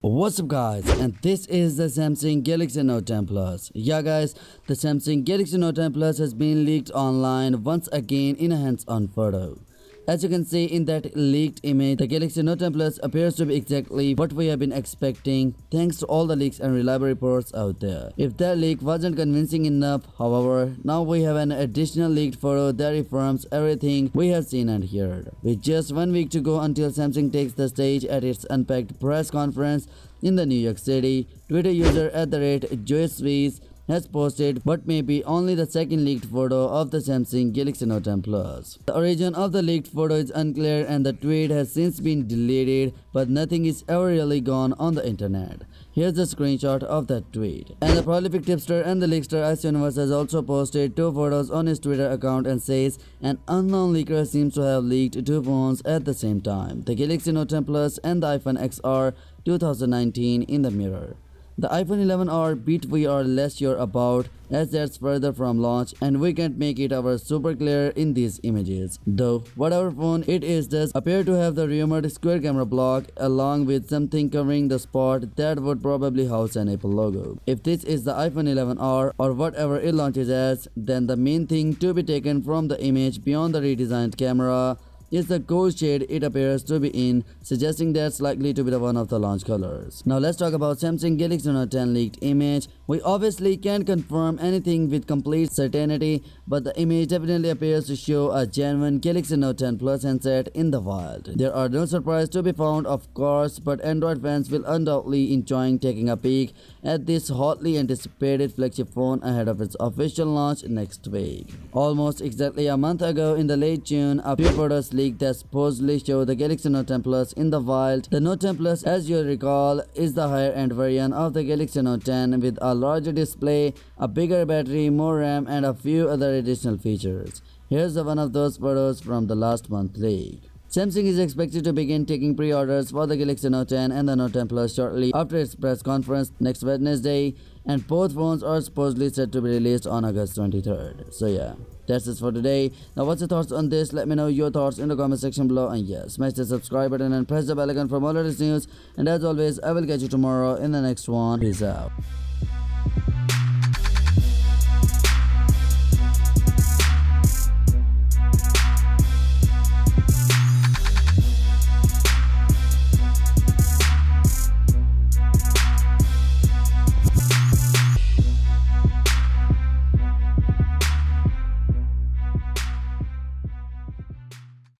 What's up guys, and this is the Samsung Galaxy Note 10 Plus. Yeah guys, the Samsung Galaxy Note 10 Plus has been leaked online once again in a hands-on photo. As you can see in that leaked image, the Galaxy Note 10 Plus appears to be exactly what we have been expecting thanks to all the leaks and reliable reports out there. If that leak wasn't convincing enough, however, now we have an additional leaked photo that reaffirms everything we have seen and heard. With just 1 week to go until Samsung takes the stage at its unpacked press conference in the New York City, Twitter user @JoySwiss has posted what may be only the second leaked photo of the Samsung Galaxy Note 10 Plus. The origin of the leaked photo is unclear and the tweet has since been deleted, but nothing is ever really gone on the internet. Here's a screenshot of that tweet. And the prolific tipster and the leakster Ice Universe has also posted 2 photos on his Twitter account and says an unknown leaker seems to have leaked 2 phones at the same time, the Galaxy Note 10 Plus and the iPhone XR 2019 in the mirror. The iPhone 11R bit we are less sure about as that's further from launch and we can't make it our super clear in these images. Though whatever phone it is does appear to have the rumored square camera block along with something covering the spot that would probably house an Apple logo. If this is the iPhone 11R or whatever it launches as, then the main thing to be taken from the image beyond the redesigned camera is the gold shade it appears to be in, suggesting that's likely to be the one of the launch colors. Now let's talk about Samsung Galaxy Note 10 leaked image. We obviously can't confirm anything with complete certainty, but the image definitely appears to show a genuine Galaxy Note 10 Plus handset in the wild. There are no surprises to be found of course, but Android fans will undoubtedly enjoy taking a peek at this hotly anticipated flagship phone ahead of its official launch next week. Almost exactly a month ago in the late June, a few photos leaked that supposedly show the Galaxy Note 10 Plus in the wild. The Note 10 Plus, as you recall, is the higher end variant of the Galaxy Note 10 with a larger display, a bigger battery, more RAM and a few other additional features. Here's one of those photos from the last month leak. Samsung is expected to begin taking pre-orders for the Galaxy Note 10 and the Note 10 Plus shortly after its press conference next Wednesday, and both phones are supposedly set to be released on August 23rd. So yeah, that's it for today. Now what's your thoughts on this? Let me know your thoughts in the comment section below, and yes, smash the subscribe button and press the bell icon for more latest news, and as always I will catch you tomorrow in the next one. Peace out.